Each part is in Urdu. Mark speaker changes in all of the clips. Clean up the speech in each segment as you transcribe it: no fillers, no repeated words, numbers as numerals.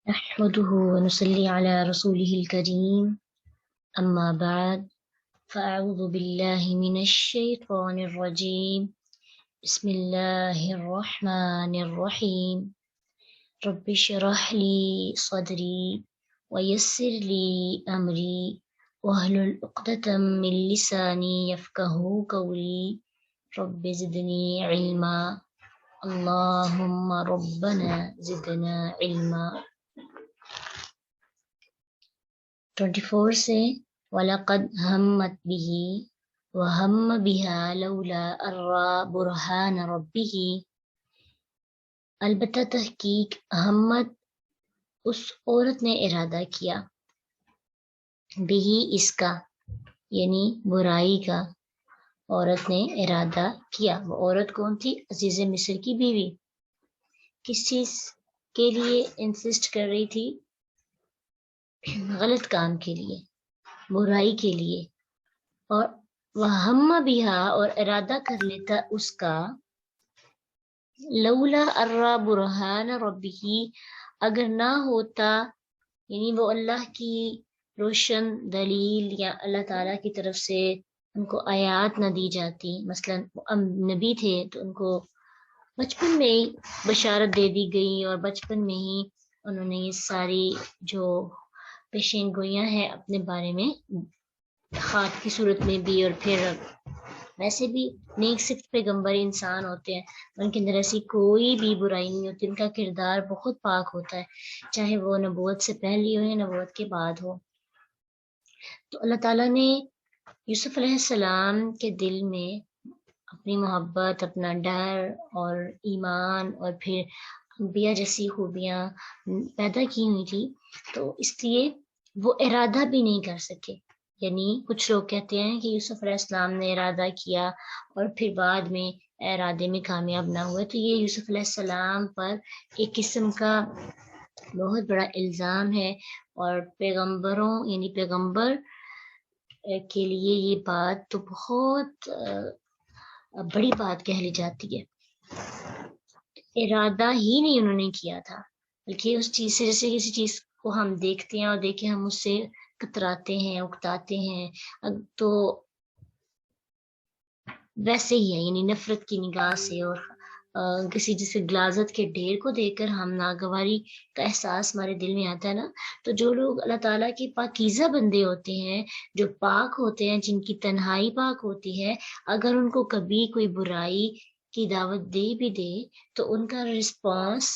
Speaker 1: نحمده ونصلي على رسوله الكريم أما بعد فأعوذ بالله من الشيطان الرجيم بسم الله الرحمن الرحيم رب اشرح لي صدري ويسر لي أمري واحلل عقدة من لساني يفقهوا قولي رب زدني علما اللهم ربنا زدنا علما 24 سے وَلَقَدْ هَمَّتْ بِهِ وَهَمَّ بِهَا لَوْلَا أَن رَأَىٰ بُرْهَانَ رَبِّهِ البتہ تحقیق ہمت اس عورت نے ارادہ کیا بھی اس کا یعنی برائی کا عورت نے ارادہ کیا۔ وہ عورت کون تھی؟ عزیز مصر کی بیوی۔ کس چیز کے لیے انسسٹ کر رہی تھی؟ غلط کام کے لیے، برائی کے لیے۔ اور وہم بہا اور ارادہ کر لیتا اس کا لولا ارا برہان ربہ اگر نہ ہوتا، یعنی وہ اللہ کی روشن دلیل یا اللہ تعالیٰ کی طرف سے ان کو آیات نہ دی جاتی، مثلا نبی تھے تو ان کو بچپن میں ہی بشارت دے دی گئی اور بچپن میں ہی انہوں نے یہ ساری جو پیشین گوئیاں ہیں اپنے بارے میں خواب کی صورت میں بھی، اور پھر ویسے بھی نیک صفت پیغمبر انسان ہوتے ہیں، ان کے اندر ایسی کوئی بھی برائی نہیں ہوتی، ان کا کردار بہت پاک ہوتا ہے، چاہے وہ نبوت سے پہلے ہو یا نبوت کے بعد ہو۔ تو اللہ تعالیٰ نے یوسف علیہ السلام کے دل میں اپنی محبت، اپنا ڈر اور ایمان اور پھر انبیاء جیسی خوبیاں پیدا کی ہوئی تھی، تو اس لیے وہ ارادہ بھی نہیں کر سکے۔ یعنی کچھ لوگ کہتے ہیں کہ یوسف علیہ السلام نے ارادہ کیا اور پھر بعد میں ارادے میں کامیاب نہ ہوئے، تو یہ یوسف علیہ السلام پر ایک قسم کا بہت بڑا الزام ہے، اور پیغمبروں یعنی پیغمبر کے لیے یہ بات تو بہت بڑی بات کہہ لی جاتی ہے۔ ارادہ ہی نہیں انہوں نے کیا تھا، بلکہ اس چیز سے، جیسے کسی چیز کو ہم دیکھتے ہیں اور دیکھیں ہم اس سے کتراتے ہیں، اکتاتے ہیں، تو ویسے ہی ہے، یعنی نفرت کی نگاہ سے اور کسی جیسے غلاظت کے ڈھیر کو دیکھ کر ہم ناگواری کا احساس ہمارے دل میں آتا ہے نا، تو جو لوگ اللہ تعالیٰ کے پاکیزہ بندے ہوتے ہیں، جو پاک ہوتے ہیں، جن کی تنہائی پاک ہوتی ہے، اگر ان کو کبھی کوئی برائی کی دعوت دے بھی دے تو ان کا رسپانس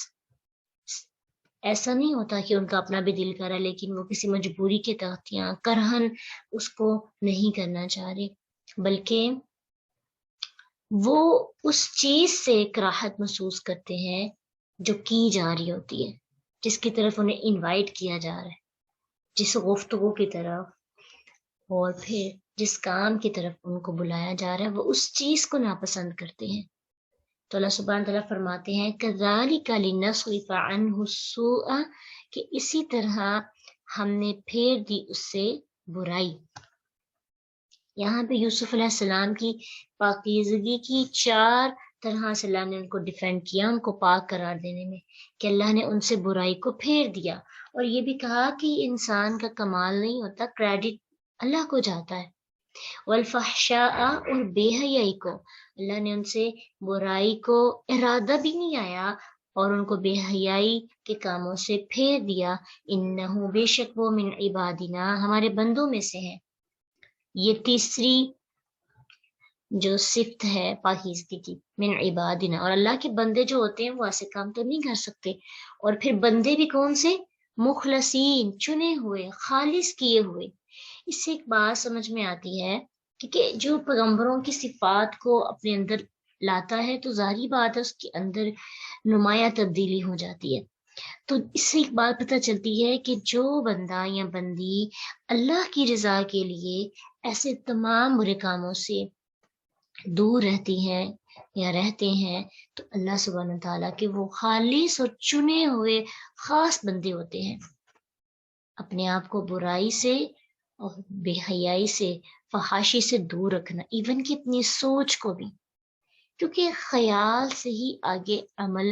Speaker 1: ایسا نہیں ہوتا کہ ان کا اپنا بھی دل کرا، لیکن وہ کسی مجبوری کے تحت یا کرہن اس کو نہیں کرنا چاہ رہے، بلکہ وہ اس چیز سے کراہت محسوس کرتے ہیں جو کی جا رہی ہوتی ہے، جس کی طرف انہیں انوائٹ کیا جا رہا ہے، جس گفتگو کی طرف اور پھر جس کام کی طرف ان کو بلایا جا رہا ہے، وہ اس چیز کو ناپسند کرتے ہیں۔ تو اللہ سبحانہ تعالیٰ فرماتے ہیں کَذَلِكَ لِنَصْرِفَ عَنْهُ السُّوءَ کہ اسی طرح ہم نے پھیر دی اس سے برائی۔ یہاں پہ یوسف علیہ السلام کی پاکیزگی کی 4 طرح سے اللہ نے ان کو ڈیفینڈ کیا، ان کو پاک قرار دینے میں، کہ اللہ نے ان سے برائی کو پھیر دیا، اور یہ بھی کہا کہ انسان کا کمال نہیں ہوتا، کریڈٹ اللہ کو جاتا ہے۔ والفحشاء اور بے حیائی کو اللہ نے ان سے برائی کو ارادہ بھی نہیں آیا اور ان کو بے حیائی کے کاموں سے پھیر دیا۔ انہو بے شک وہ من عبادنا ہمارے بندوں میں سے ہے۔ یہ تیسری جو صفت ہے پاکیزگی کی، من عبادنا، اور اللہ کے بندے جو ہوتے ہیں وہ ایسے کام تو نہیں کر سکتے، اور پھر بندے بھی کون سے؟ مخلصین، چنے ہوئے، خالص کیے ہوئے۔ اس سے ایک بات سمجھ میں آتی ہے کہ جو پیغمبروں کی صفات کو اپنے اندر لاتا ہے تو ظاہری بات ہے اس کے اندر نمایاں تبدیلی ہو جاتی ہے۔ تو اس سے ایک بات پتہ چلتی ہے کہ جو بندہ یا بندی اللہ کی رضا کے لیے ایسے تمام برے کاموں سے دور رہتی ہیں یا رہتے ہیں، تو اللہ سبحانہ تعالیٰ کے وہ خالص اور چنے ہوئے خاص بندے ہوتے ہیں۔ اپنے آپ کو برائی سے اور بے حیائی سے، فحاشی سے دور رکھنا، ایون کہ اپنی سوچ کو بھی، کیونکہ خیال سے ہی آگے عمل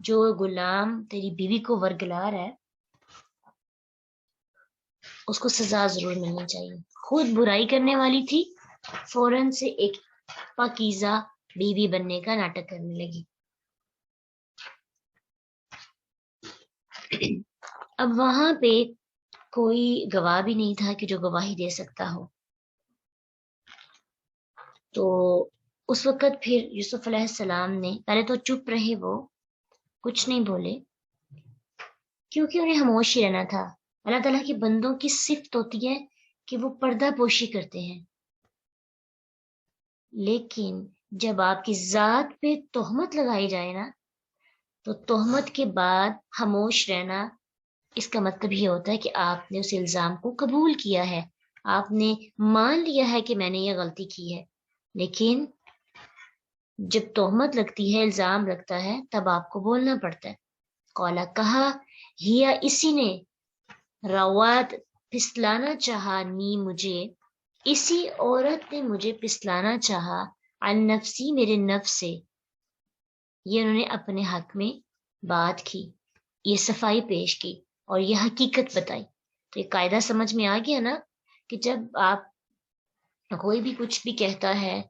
Speaker 1: جو غلام تیری بیوی کو ورگلا رہا ہے اس کو سزا ضرور ملنی چاہیے. خود برائی کرنے والی تھی، فوراً سے ایک پاکیزہ بیوی بننے کا ناٹک کرنے لگی. اب وہاں پہ کوئی گواہ بھی نہیں تھا کہ جو گواہی دے سکتا ہو. تو اس وقت پھر یوسف علیہ السلام نے پہلے تو چپ رہے، وہ کچھ نہیں بولے کیونکہ انہیں خاموش ہی رہنا تھا. اللہ تعالیٰ کے بندوں کی صفت ہوتی ہے کہ وہ پردہ پوشی کرتے ہیں، لیکن جب آپ کی ذات پہ تہمت لگائی جائے نا تو تہمت کے بعد خاموش رہنا، اس کا مطلب یہ ہوتا ہے کہ آپ نے اس الزام کو قبول کیا ہے، آپ نے مان لیا ہے کہ میں نے یہ غلطی کی ہے. لیکن جب تہمت لگتی ہے، الزام لگتا ہے، تب آپ کو بولنا پڑتا ہے. قولا کہا، ہیا اسی نے، روات پھسلانا چاہا، نی مجھے، اسی عورت نے مجھے پھسلانا چاہا، عن نفسی میرے نفس سے. یہ انہوں نے اپنے حق میں بات کی، یہ صفائی پیش کی اور یہ حقیقت بتائی. تو یہ قاعدہ سمجھ میں آ گیا نا کہ جب آپ کوئی بھی کچھ بھی کہتا ہے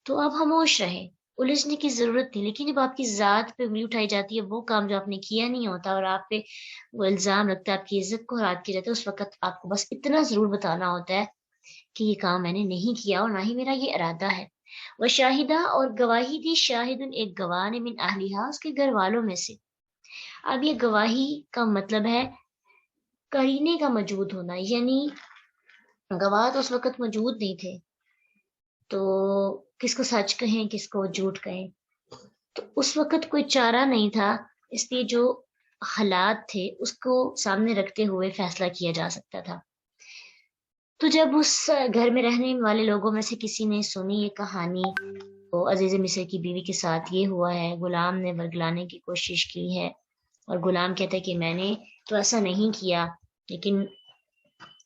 Speaker 1: تو آپ خاموش رہیں، الجھنے کی ضرورت نہیں. لیکن جب آپ کی ذات پہ انگلی اٹھائی جاتی ہے، وہ کام جو آپ نے کیا نہیں ہوتا اور آپ پہ وہ الزام لگتا ہے، آپ کی عزت کو ہرات کی جاتا ہے، اس وقت آپ کو بس اتنا ضرور بتانا ہوتا ہے کہ یہ کام میں نے نہیں کیا اور نہ ہی میرا یہ ارادہ ہے. وہ شاہدہ اور گواہی دی، شاہد ایک گواہ نے، من اہلیہا اس کے گھر والوں میں سے. اب یہ گواہی کا مطلب ہے قرینے کا موجود ہونا، یعنی گواہ تو اس وقت موجود نہیں تھے تو کس کو سچ کہیں کس کو جھوٹ کہیں. تو اس وقت کوئی چارہ نہیں تھا، اس لیے جو حالات تھے اس کو سامنے رکھتے ہوئے فیصلہ کیا جا سکتا تھا. تو جب اس گھر میں رہنے والے لوگوں میں سے کسی نے سنی یہ کہانی، تو عزیز مصر کی بیوی کے ساتھ یہ ہوا ہے، غلام نے ورگلانے کی کوشش کی ہے، اور غلام کہتا ہے کہ میں نے تو ایسا نہیں کیا، لیکن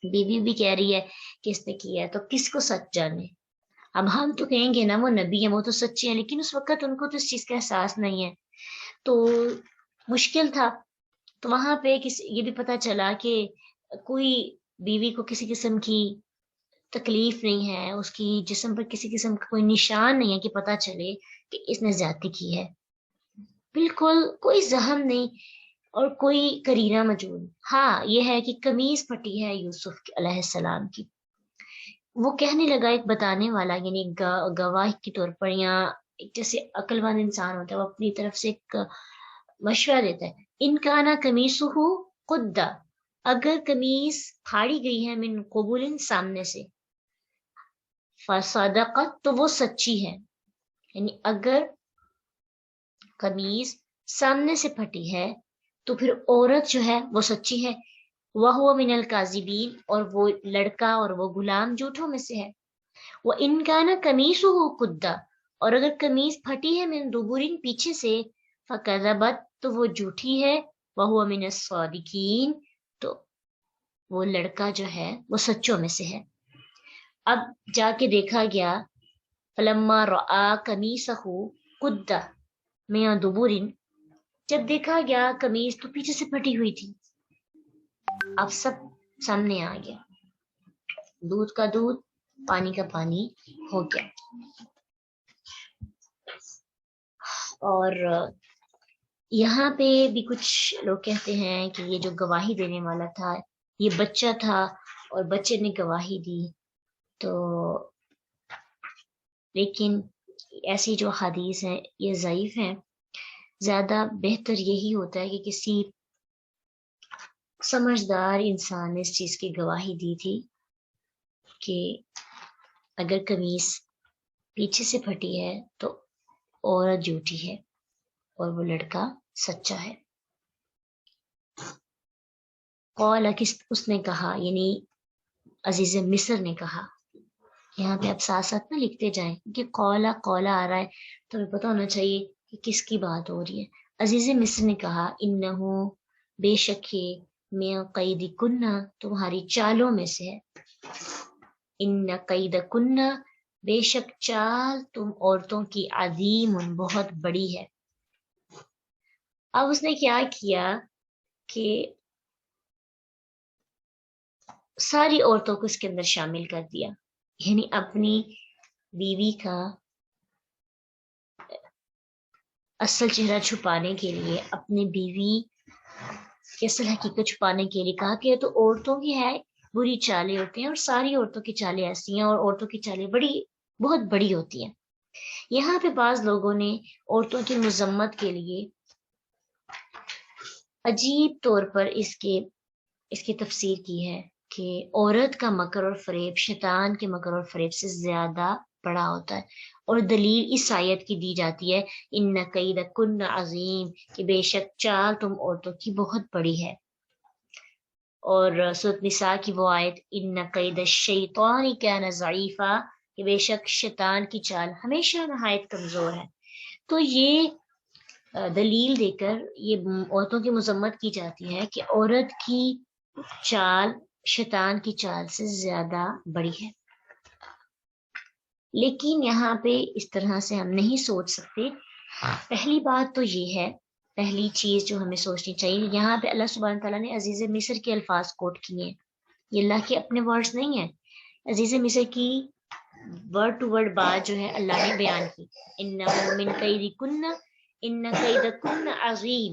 Speaker 1: بیوی بھی کہہ رہی ہے کہ اس نے کیا ہے، تو کس کو سچ جانے. اب ہم تو کہیں گے نا وہ نبی ہیں، وہ تو سچے ہیں، لیکن اس وقت ان کو تو اس چیز کا احساس نہیں ہے، تو مشکل تھا. تو وہاں پہ یہ بھی پتا چلا کہ کوئی بیوی کو کسی قسم کی تکلیف نہیں ہے، اس کی جسم پر کسی قسم کا کوئی نشان نہیں ہے کہ پتا چلے کہ اس نے زیادتی کی ہے. بالکل کوئی زخم نہیں اور کوئی کرینہ موجود. ہاں یہ ہے کہ قمیص پھٹی ہے یوسف علیہ السلام کی. وہ کہنے لگا، ایک بتانے والا یعنی گواہ کے طور پر، یا ایک جیسے عقل مند انسان ہوتا ہے وہ اپنی طرف سے ایک مشورہ دیتا ہے. ان کا نا قمیصہ قدہ، اگر قمیص پھاڑی گئی ہے، من قبول سامنے سے، فصدقت تو وہ سچی ہے. یعنی اگر قمیص سامنے سے پھٹی ہے تو پھر عورت جو ہے وہ سچی ہے. وَهُوَ مِنَ الْكَاذِبِينَ اور وہ لڑکا اور وہ غلام جھوٹوں میں سے ہے. وَإِنْ كَانَ قَمِيصُهُ قُدَّ اور اگر قمیص پھٹی ہے من دبر پیچھے سے، فَكَذَبَتْ تو وہ جھوٹی ہے. وَهُوَ مِنَ الصَّادِقِينَ تو وہ لڑکا جو ہے وہ سچوں میں سے ہے. اب جا کے دیکھا گیا، فَلَمَّا رَأَىٰ قَمِيصَهُ قُدَّ مِن دُبُرٍ جب دیکھا گیا قمیص تو پیچھے سے پھٹی ہوئی تھی. اب سب سامنے آ گیا، دودھ کا دودھ پانی کا پانی ہو گیا. اور یہاں پہ بھی کچھ لوگ کہتے ہیں کہ یہ جو گواہی دینے والا تھا یہ بچہ تھا اور بچے نے گواہی دی. تو لیکن ایسی جو حدیث ہیں یہ ضعیف ہیں. زیادہ بہتر یہی ہوتا ہے کہ کسی سمجھدار انسان نے اس چیز کی گواہی دی تھی کہ اگر قمیص پیچھے سے پھٹی ہے تو عورت جھوٹی ہے اور وہ لڑکا سچا ہے. قال اس نے کہا، یعنی عزیز مصر نے کہا. یہاں پہ آپ ساتھ ساتھ نہ لکھتے جائیں کہ قولا آ رہا ہے تو ہمیں پتہ ہونا چاہیے کہ کس کی بات ہو رہی ہے. عزیز مصر نے کہا، انہو بے شک میں قید کنہ تمہاری چالوں میں سے ہے. ان قید کنہ بے شک چال تم عورتوں کی عظیم بہت بڑی ہے. اب اس نے کیا کیا کہ ساری عورتوں کو اس کے اندر شامل کر دیا، یعنی اپنی بیوی کا اصل چہرہ چھپانے کے لیے، اپنی بیوی کی اصل حقیقت چھپانے کے لیے کہا کہ تو عورتوں کی ہے بری چالیں ہوتی ہیں اور ساری عورتوں کی چالیں ایسی ہیں، اور عورتوں کی چالیں بہت بڑی ہوتی ہیں۔ یہاں پہ بعض لوگوں نے عورتوں کی مذمت کے لیے عجیب طور پر اس کی تفسیر کی ہے کہ عورت کا مکر اور فریب شیطان کے مکر اور فریب سے زیادہ بڑا ہوتا ہے، اور دلیل اس آیت کی دی جاتی ہے ان کیدکن عظیم، کہ بے شک چال تم عورتوں کی بہت بڑی ہے۔ اور سورۃ نساء کی وہ آیت ان کید الشیطان کان ضعیفا، کہ بے شک شیطان کی چال ہمیشہ نہایت کمزور ہے۔ تو یہ دلیل دے کر یہ عورتوں کی مذمت کی جاتی ہے کہ عورت کی چال شیطان کی چال سے زیادہ بڑی ہے۔ لیکن یہاں پہ اس طرح سے ہم نہیں سوچ سکتے۔ پہلی بات تو یہ ہے، پہلی چیز جو ہمیں سوچنی چاہیے، یہاں پہ اللہ سبحانہ تعالیٰ نے عزیز مصر کے الفاظ کوٹ کیے ہیں، یہ اللہ کے اپنے ورڈز نہیں ہیں۔ عزیز مصر کی ورڈ ٹو ورڈ بات جو ہے اللہ نے بیان کی، انہ من کیدکن ان کیدکن عظیم۔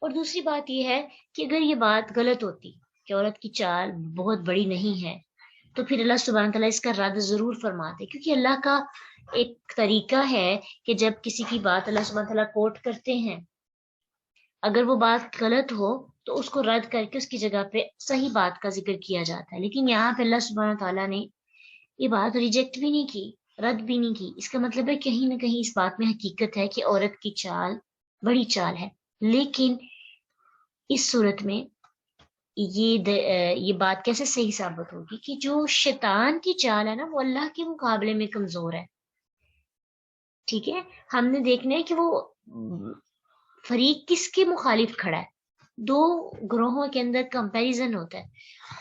Speaker 1: اور دوسری بات یہ ہے کہ اگر یہ بات غلط ہوتی کہ عورت کی چال بہت بڑی نہیں ہے، تو پھر اللہ سبحانہ تعالیٰ اس کا رد ضرور فرماتے، کیونکہ اللہ کا ایک طریقہ ہے کہ جب کسی کی بات اللہ سبحانہ تعالیٰ کوٹ کرتے ہیں، اگر وہ بات غلط ہو تو اس کو رد کر کے اس کی جگہ پہ صحیح بات کا ذکر کیا جاتا ہے۔ لیکن یہاں پہ اللہ سبحانہ تعالیٰ نے یہ بات ریجیکٹ بھی نہیں کی، رد بھی نہیں کی۔ اس کا مطلب ہے کہیں نہ کہیں اس بات میں حقیقت ہے کہ عورت کی چال بڑی چال ہے۔ لیکن اس صورت میں یہ بات کیسے صحیح ثابت ہوگی کہ جو شیطان کی چال ہے نا وہ اللہ کے مقابلے میں کمزور ہے۔ ٹھیک ہے، ہم نے دیکھنا ہے کہ وہ فریق کس کے مخالف کھڑا ہے، دو گروہوں کے اندر کمپیریزن ہوتا ہے،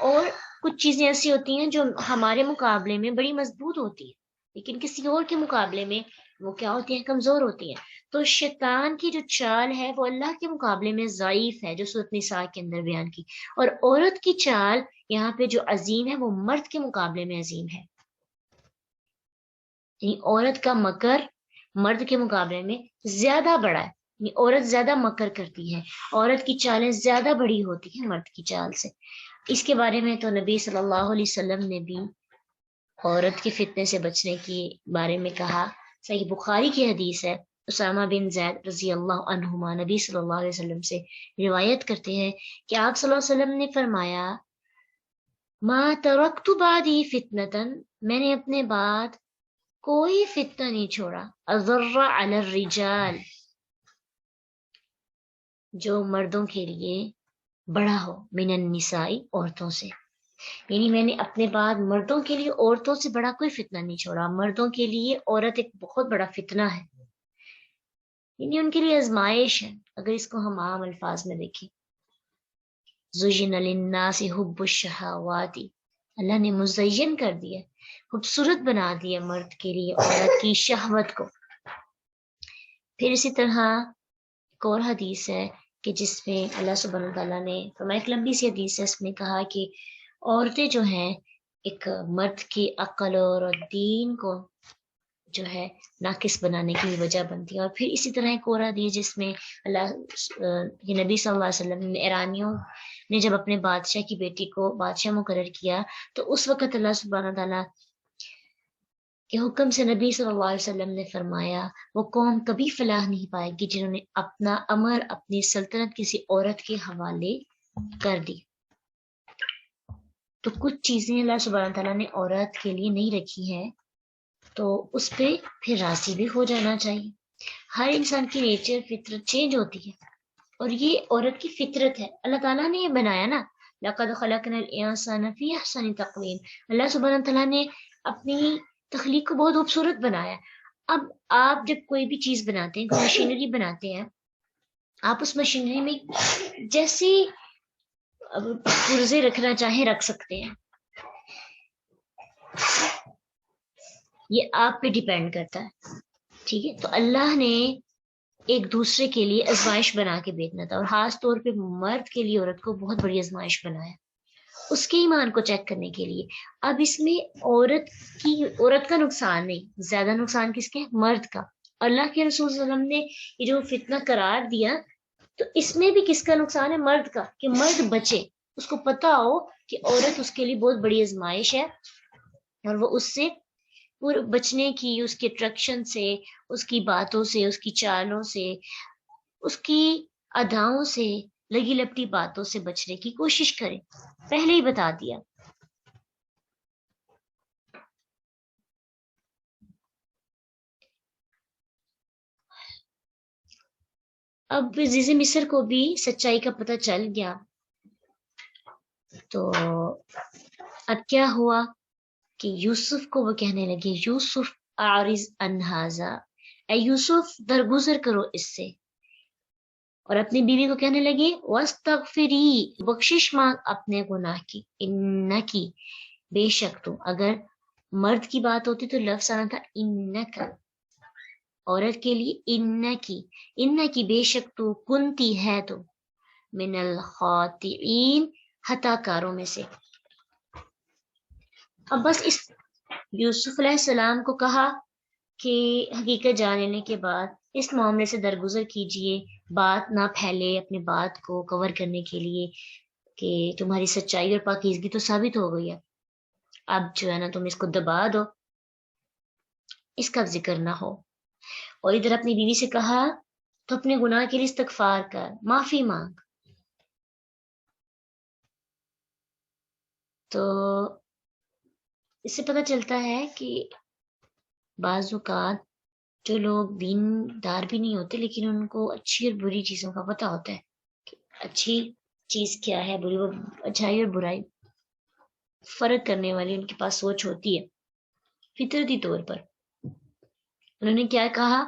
Speaker 1: اور کچھ چیزیں ایسی ہوتی ہیں جو ہمارے مقابلے میں بڑی مضبوط ہوتی ہیں لیکن کسی اور کے مقابلے میں وہ کیا ہوتی ہیں، کمزور ہوتی ہیں۔ تو شیطان کی جو چال ہے وہ اللہ کے مقابلے میں ضعیف ہے، جو سورۃ نساء کے اندر بیان کی، اور عورت کی چال یہاں پہ جو عظیم ہے وہ مرد کے مقابلے میں عظیم ہے۔ یعنی عورت کا مکر مرد کے مقابلے میں زیادہ بڑا ہے، یعنی عورت زیادہ مکر کرتی ہے، عورت کی چالیں زیادہ بڑی ہوتی ہیں مرد کی چال سے۔ اس کے بارے میں تو نبی صلی اللہ علیہ وسلم نے بھی عورت کے فتنے سے بچنے کے بارے میں کہا۔ صحیح بخاری کی حدیث ہے، اسامہ بن زید رضی اللہ عنہما نبی صلی اللہ علیہ وسلم سے روایت کرتے ہیں کہ آپ صلی اللہ علیہ وسلم نے فرمایا ما ترکت بعدی فتنتن، میں نے اپنے بعد کوئی فتنہ نہیں چھوڑا، اضر علی الرجال، جو مردوں کے لیے بڑا ہو، من النساء، عورتوں سے۔ یعنی میں نے اپنے بعد مردوں کے لیے عورتوں سے بڑا کوئی فتنہ نہیں چھوڑا۔ مردوں کے لیے عورت ایک بہت بڑا فتنہ ہے، یعنی ان کے لیے آزمائش ہے۔ اگر اس کو ہم عام الفاظ میں دیکھیں، زُجِّنَ لِلنَّاسِ حُبُّ الشَّهَوَاتِ، اللہ نے مزین کر دیا، خوبصورت بنا دیا مرد کے لیے عورت کی شہوت کو۔ پھر اسی طرح ایک اور حدیث ہے کہ جس میں اللہ سبحانہ تعالیٰ نے فرمایا، ایک لمبی سی حدیث ہے، اس میں کہا کہ عورتیں جو ہیں ایک مرد کی عقل اور دین کو جو ہے ناقص بنانے کی وجہ بنتی ہے۔ اور پھر اسی طرح ایک اور حدیث جس میں یہ نبی صلی اللہ علیہ وسلم نے ایرانیوں نے جب اپنے بادشاہ کی بیٹی کو بادشاہ مقرر کیا تو اس وقت اللہ سبحانہ تعالیٰ کے حکم سے نبی صلی اللہ علیہ وسلم نے فرمایا وہ قوم کبھی فلاح نہیں پائے گی جنہوں نے اپنا امر، اپنی سلطنت کسی عورت کے حوالے کر دی۔ تو کچھ چیزیں اللہ سبحانہ تعالیٰ نے عورت کے لیے نہیں رکھی ہیں تو اس پہ پھر راضی بھی ہو جانا چاہیے۔ ہر انسان کی نیچر، فطرت چینج ہوتی ہے، اور یہ عورت کی فطرت ہے، اللہ تعالیٰ نے یہ بنایا نا، لَقَدْ خَلَقْنَا الْإِنسَانَ فِي أَحْسَنِ تَقْوِيمٍ، اللہ سبحانہ تعالیٰ نے اپنی تخلیق کو بہت خوبصورت بنایا۔ اب آپ جب کوئی بھی چیز بناتے ہیں، کوئی مشینری بناتے ہیں، آپ اس مشینری میں جیسے پرزے رکھنا چاہیں رکھ سکتے ہیں، یہ آپ پہ ڈیپینڈ کرتا ہے۔ ٹھیک ہے، تو اللہ نے ایک دوسرے کے لیے آزمائش بنا کے بھیجنا تھا، اور خاص طور پہ مرد کے لیے عورت کو بہت بڑی آزمائش بنایا اس کے ایمان کو چیک کرنے کے لیے۔ اب اس میں عورت کا نقصان نہیں، زیادہ نقصان کس کے؟ مرد کا۔ اللہ کے رسول صلی اللہ علیہ وسلم نے یہ جو فتنہ قرار دیا، تو اس میں بھی کس کا نقصان ہے؟ مرد کا، کہ مرد بچے، اس کو پتا ہو کہ عورت اس کے لیے بہت بڑی آزمائش ہے، اور وہ اس سے بچنے کی، اس کے اٹریکشن سے، اس کی باتوں سے، اس کی چالوں سے، اس کی اداؤں سے، لگی لپٹی باتوں سے بچنے کی کوشش کرے، پہلے ہی بتا دیا۔ اب عزیز مصر کو بھی سچائی کا پتہ چل گیا، تو اب کیا ہوا کہ یوسف کو وہ کہنے لگے یوسف اعرض عن ھذا، اے یوسف درگزر کرو اس سے، اور اپنی بیوی کو کہنے لگے واستغفری، بخشش مانگ اپنے گناہ کی، انکی، بے شک تو، اگر مرد کی بات ہوتی تو لفظ آنا تھا انکا، عورت کے لیے انکی بے شک تو، کنتی ہے تو، من الخاطئین، خطا کاروں میں سے۔ اب بس اس یوسف علیہ السلام کو کہا کہ حقیقت جان لینے کے بعد اس معاملے سے درگزر کیجئے، بات نہ پھیلے اپنی بات کو کور کرنے کے لیے، کہ تمہاری سچائی اور پاکیزگی تو ثابت ہو گئی ہے، اب جو ہے نا تم اس کو دبا دو، اس کا ذکر نہ ہو۔ اور ادھر اپنی بیوی سے کہا تو اپنے گناہ کے لیے استغفار کر، معافی مانگ۔ تو اس سے پتہ چلتا ہے کہ بعض اوقات جو لوگ دین دار بھی نہیں ہوتے لیکن ان کو اچھی اور بری چیزوں کا پتہ ہوتا ہے کہ اچھی چیز کیا ہے، بری، اچھائی اور برائی فرق کرنے والی ان کے پاس سوچ ہوتی ہے فطرتی طور پر۔ انہوں نے کیا کہا؟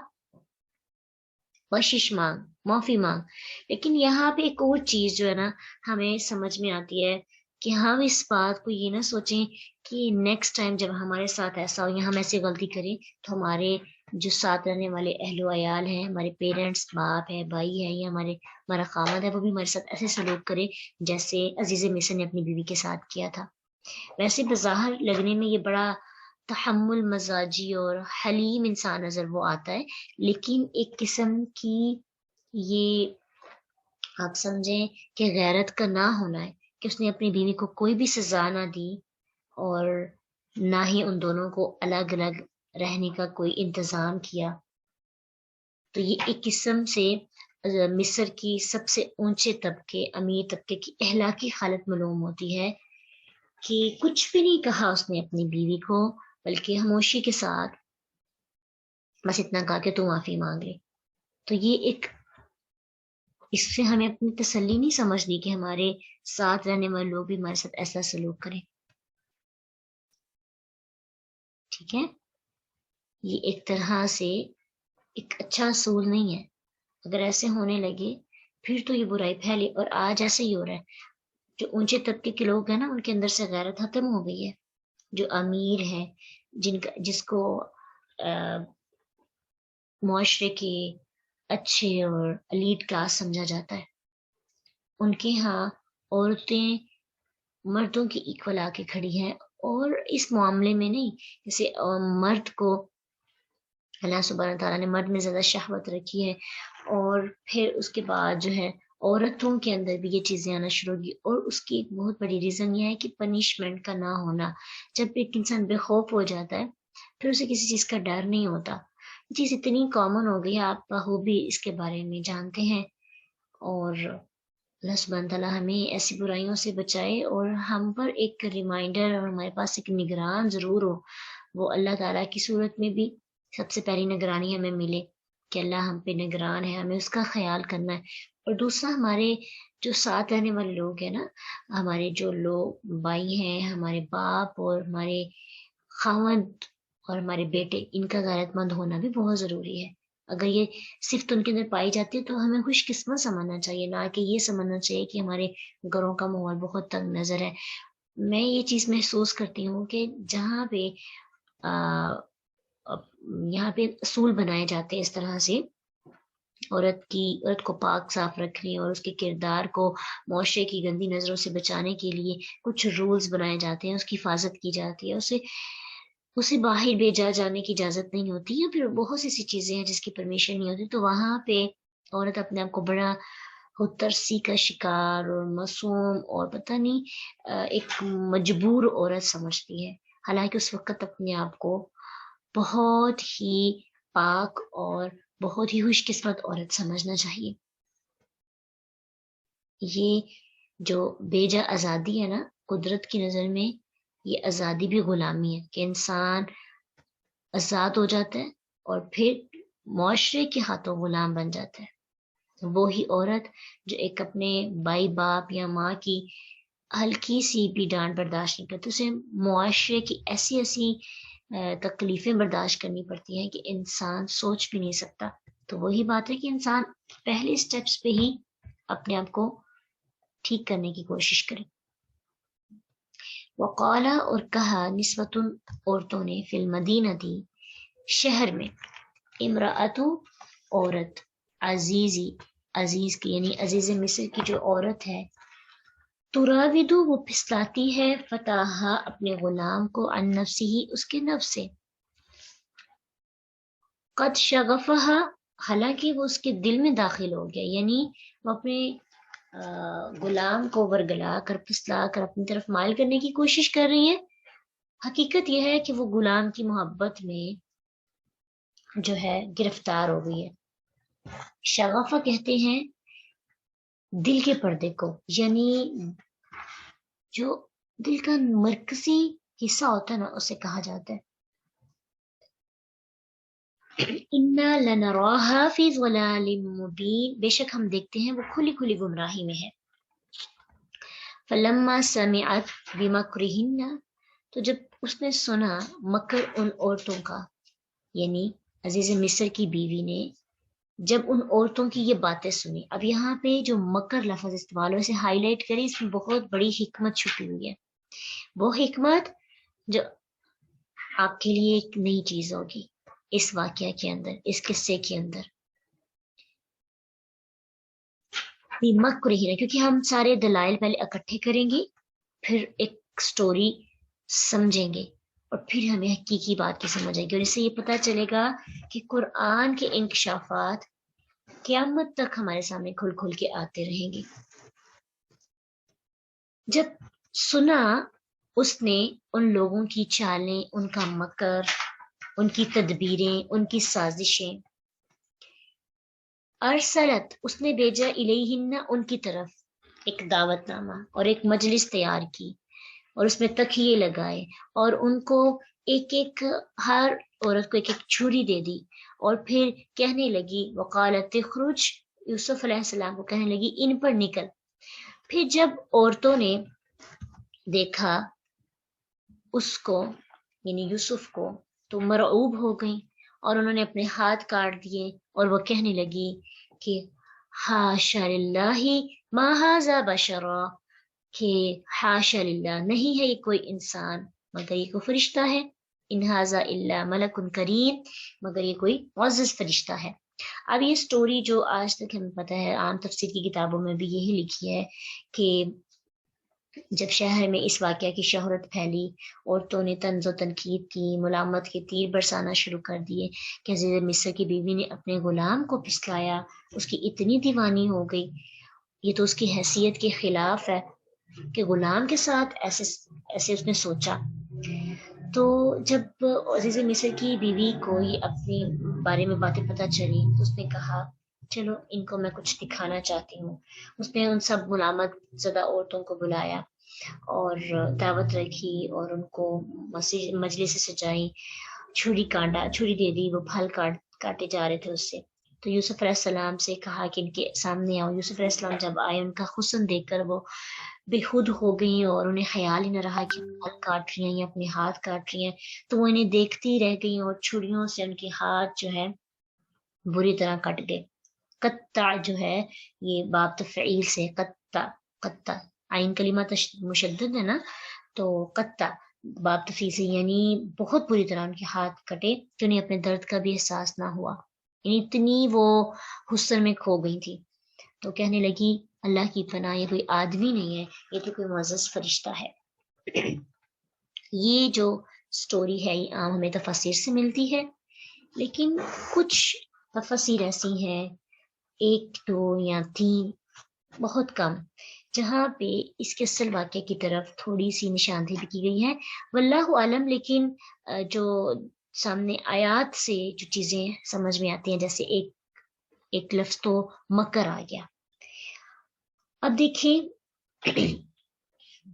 Speaker 1: بخشش مانگ، معافی مانگ۔ لیکن یہاں پہ ایک اور چیز جو ہے نا ہمیں سمجھ میں آتی ہے کہ ہم اس بات کو یہ نہ سوچیں کہ نیکسٹ ٹائم جب ہمارے ساتھ ایسا ہو یا ہم ایسی غلطی کریں تو ہمارے جو ساتھ رہنے والے اہل و عیال ہیں، ہمارے پیرنٹس، باپ ہے، بھائی ہے، یا ہمارا خامد ہے، وہ بھی ہمارے ساتھ ایسے سلوک کرے جیسے عزیز مصر نے اپنی بیوی کے ساتھ کیا تھا۔ ویسے بظاہر لگنے میں یہ بڑا تحمل مزاجی اور حلیم انسان نظر وہ آتا ہے، لیکن ایک قسم کی یہ آپ سمجھیں کہ غیرت کا نہ ہونا ہے کہ اس نے اپنی بیوی کو کوئی بھی سزا نہ دی، اور نہ ہی ان دونوں کو الگ الگ رہنے کا کوئی انتظام کیا۔ تو یہ ایک قسم سے مصر کی سب سے اونچے طبقے، امیر طبقے کی اخلاقی حالت معلوم ہوتی ہے کہ کچھ بھی نہیں کہا اس نے اپنی بیوی کو، بلکہ خاموشی کے ساتھ بس اتنا کہا کہ تو معافی مانگ لے۔ تو یہ ایک، اس سے ہمیں اپنی تسلی نہیں سمجھنی کہ ہمارے ساتھ رہنے والے لوگ بھی ہمارے ساتھ ایسا سلوک کریں، ٹھیک ہے؟ یہ ایک طرح سے ایک اچھا اصول نہیں ہے۔ اگر ایسے ہونے لگے پھر تو یہ برائی پھیلے، اور آج ایسے ہی ہو رہا ہے۔ جو اونچے طبقے کے لوگ ہیں نا ان کے اندر سے غیرت ختم ہو گئی ہے، جو امیر ہیں، جس کو معاشرے کے اچھے اور الیٹ کلاس سمجھا جاتا ہے، ان کے ہاں عورتیں مردوں کی ایکول آ کے کھڑی ہیں، اور اس معاملے میں نہیں، جیسے مرد کو اللہ سبحانہ تعالیٰ نے مرد میں زیادہ شہوت رکھی ہے، اور پھر اس کے بعد جو ہے عورتوں کے اندر بھی یہ چیزیں آنا شروع ہوگی، اور اس کی ایک بہت بڑی ریزن یہ ہے کہ پنشمنٹ کا نہ ہونا۔ جب ایک انسان بے خوف ہو جاتا ہے پھر اسے کسی چیز کا ڈر نہیں ہوتا۔ یہ چیز اتنی کامن ہو گئی ہے، آپ بخوبی اس کے بارے میں جانتے ہیں، اور اللہ سبحانہ تعالیٰ ہمیں ایسی برائیوں سے بچائے، اور ہم پر ایک ریمائنڈر اور ہمارے پاس ایک نگران ضرور ہو، وہ اللہ تعالیٰ کی صورت میں بھی سب سے پہلی نگرانی ہمیں ملے کہ اللہ ہم پہ نگران ہے، ہمیں اس کا خیال کرنا ہے۔ اور دوسرا، ہمارے جو ساتھ رہنے والے لوگ ہیں نا، ہمارے جو لوگ بھائی ہیں، ہمارے باپ اور ہمارے خاوند اور ہمارے بیٹے، ان کا غیرت مند ہونا بھی بہت ضروری ہے۔ اگر یہ صفت ان کے اندر پائی جاتی ہے تو ہمیں خوش قسمت سمجھنا چاہیے، نہ کہ یہ سمجھنا چاہیے کہ ہمارے گھروں کا ماحول بہت تنگ نظر ہے۔ میں یہ چیز محسوس کرتی ہوں کہ جہاں پہ یہاں پہ اصول بنائے جاتے ہیں اس طرح سے، عورت کو پاک صاف رکھنے اور اس کے کردار کو معاشرے کی گندی نظروں سے بچانے کے لیے کچھ رولز بنائے جاتے ہیں، اس کی حفاظت کی جاتی ہے، اسے باہر بھیجا جانے کی اجازت نہیں ہوتی، یا پھر بہت سی ایسی چیزیں ہیں جس کی پرمیشن نہیں ہوتی، تو وہاں پہ عورت اپنے آپ کو بڑا ترسی کا شکار اور معصوم اور پتہ نہیں ایک مجبور عورت سمجھتی ہے، حالانکہ اس وقت اپنے آپ کو بہت ہی پاک اور بہت ہی خوش قسمت عورت سمجھنا چاہیے۔ یہ جو بیجا آزادی ہے نا، قدرت کی نظر میں یہ آزادی بھی غلامی ہے، کہ انسان آزاد ہو جاتا ہے اور پھر معاشرے کے ہاتھوں غلام بن جاتا ہے۔ وہی عورت جو ایک اپنے بھائی باپ یا ماں کی ہلکی سی بھی ڈانٹ برداشت نہیں کرتی، اسے معاشرے کی ایسی ایسی تکلیفیں برداشت کرنی پڑتی ہیں کہ انسان سوچ بھی نہیں سکتا۔ تو وہی بات ہے کہ انسان پہلے سٹیپس پہ ہی اپنے آپ کو ٹھیک کرنے کی کوشش کرے۔ وقالا اور کہا نسوۃ عورتوں نے فی المدینہ دی شہر میں، امراۃ عورت، عزیز کی یعنی عزیز مصر کی جو عورت ہے، تراودو وہ پھسلاتی ہے فتاحا اپنے غلام کو عن نفسی ہی اس کے نفس سے، قد شغفہا حالانکہ وہ اس کے دل میں داخل ہو گیا، یعنی وہ اپنے غلام کو ورگلا کر پھسلا کر اپنی طرف مائل کرنے کی کوشش کر رہی ہے۔ حقیقت یہ ہے کہ وہ غلام کی محبت میں جو ہے گرفتار ہو گئی ہے۔ شغفہ کہتے ہیں دل کے پردے کو، یعنی جو دل کا مرکزی حصہ ہوتا ہے نا، اسے کہا جاتا ہے۔ انا لنراها فی ضلال مبین، بے شک ہم دیکھتے ہیں وہ کھلی کھلی گمراہی میں ہے۔ فلما سمعت بمکرہن، تو جب اس نے سنا مکر ان عورتوں کا، یعنی عزیز مصر کی بیوی نے جب ان عورتوں کی یہ باتیں سنی، اب یہاں پہ جو مکر لفظ استعمال ہو اسے ہائی لائٹ کریں، اس میں بہت بڑی حکمت چھپی ہوئی ہے، وہ حکمت جو آپ کے لیے ایک نئی چیز ہوگی اس واقعہ کے اندر، اس قصے کے اندر۔ مکرہن، کیونکہ ہم سارے دلائل پہلے اکٹھے کریں گے، پھر ایک سٹوری سمجھیں گے اور پھر ہمیں حقیقی بات کی سمجھ آئے گی، اور اس سے یہ پتہ چلے گا کہ قرآن کے انکشافات قیامت تک ہمارے سامنے کھل کھل کے آتے رہیں گے۔ جب سنا اس نے ان لوگوں کی چالیں، ان کا مکر، ان کی تدبیریں، ان کی سازشیں، ارسلت اس نے بھیجا الیہن ان کی طرف ایک دعوت نامہ اور ایک مجلس تیار کی، اور اس میں تکیے لگائے اور ان کو ایک ایک، ہر عورت کو ایک ایک چھری دے دی، اور پھر کہنے لگی وقالت اخرج، یوسف علیہ السلام کو کہنے لگی ان پر نکل۔ پھر جب عورتوں نے دیکھا اس کو یعنی یوسف کو تو مرعوب ہو گئیں، اور انہوں نے اپنے ہاتھ کاٹ دیے، اور وہ کہنے لگی کہ حاشا للہ ما ھذا بشرا، کہ حاشا للہ نہیں ہے یہ کوئی انسان مگر یہ کوئی فرشتہ ہے، ان ھذا الا ملک کریم، مگر یہ کوئی معزز فرشتہ ہے۔ اب یہ سٹوری جو آج تک ہمیں پتہ ہے، عام تفسیر کی کتابوں میں بھی یہی لکھی ہے کہ جب شہر میں اس واقعہ کی شہرت پھیلی، عورتوں نے طنز و تنقید کی، ملامت کے تیر برسانا شروع کر دیے کہ عزیز مصر کی بیوی نے اپنے غلام کو پھسلایا، اس کی اتنی دیوانی ہو گئی، یہ تو اس کی حیثیت کے خلاف ہے کہ غلام کے ساتھ ایسے اس نے سوچا۔ تو جب عزیز مصر کی بیوی کو یہ اپنے بارے میں باتیں پتہ چلی تو اس نے کہا چلو ان کو میں کچھ دکھانا چاہتی ہوں۔ اس نے ان سب ملامت زدہ عورتوں کو بلایا اور دعوت رکھی اور ان کو مجلس سے سجائی، چھری دے دی، وہ پھل کاٹے جا رہے تھے اس سے۔ تو یوسف علیہ السلام سے کہا کہ ان کے سامنے آؤ۔ یوسف علیہ السلام جب آئے، ان کا حسن دیکھ کر وہ بے خود ہو گئی اور انہیں خیال ہی نہ رہا کہ پھل کاٹ رہی ہیں یا اپنے ہاتھ کاٹ رہی ہیں، تو وہ انہیں دیکھتی رہ گئی اور چھریوں سے ان کے ہاتھ جو ہے بری طرح کٹ گئے۔ قطع جو ہے یہ باب تفعیل سے، قطع عین کلمہ مشدد ہے نا، تو قطع باب تفعیل سے یعنی بہت بری طرح ان کے ہاتھ کٹے کہ انہیں اپنے درد کا بھی احساس نہ ہوا۔ یعنی اتنی وہ حسن میں کھو گئی تھی. تو کہنے لگی اللہ کی پناہ، یہ کوئی آدمی نہیں ہے، یہ تو کوئی معزز فرشتہ ہے. یہ جو سٹوری ہے یہ عام ہمیں تفاسیر سے ملتی ہے، لیکن کچھ تفاسیر ایسی ہیں، 1 2 یا 3، بہت کم، جہاں پہ اس کے اصل واقعے کی طرف تھوڑی سی نشاندہی بھی کی گئی ہے، واللہ عالم. لیکن جو سامنے آیات سے جو چیزیں سمجھ میں آتی ہیں، جیسے ایک لفظ تو مکر آ گیا. اب دیکھیں،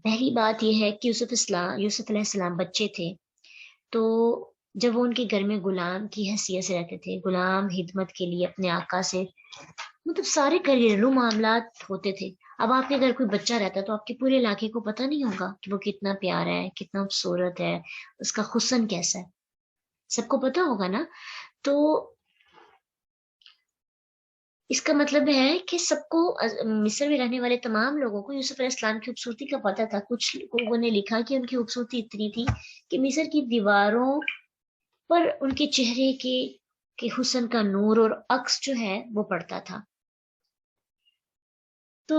Speaker 1: پہلی بات یہ ہے کہ یوسف علیہ السلام بچے تھے، تو جب وہ ان کے گھر میں غلام کی حیثیت سے رہتے تھے، غلام خدمت کے لیے اپنے آقا سے، مطلب سارے گھریلو معاملات ہوتے تھے. اب آپ کے گھر کوئی بچہ رہتا ہے تو آپ کے پورے علاقے کو پتہ نہیں ہوگا کہ وہ کتنا پیارا ہے، کتنا خوبصورت ہے، اس کا حسن کیسا ہے، سب کو پتہ ہوگا نا. تو اس کا مطلب ہے کہ سب کو، مصر میں رہنے والے تمام لوگوں کو یوسف علیہ السلام کی خوبصورتی کا پتہ تھا. کچھ لوگوں نے لکھا کہ ان کی خوبصورتی اتنی تھی کہ مصر کی دیواروں پر ان کے چہرے کے حسن کا نور اور عکس جو ہے وہ پڑتا تھا. تو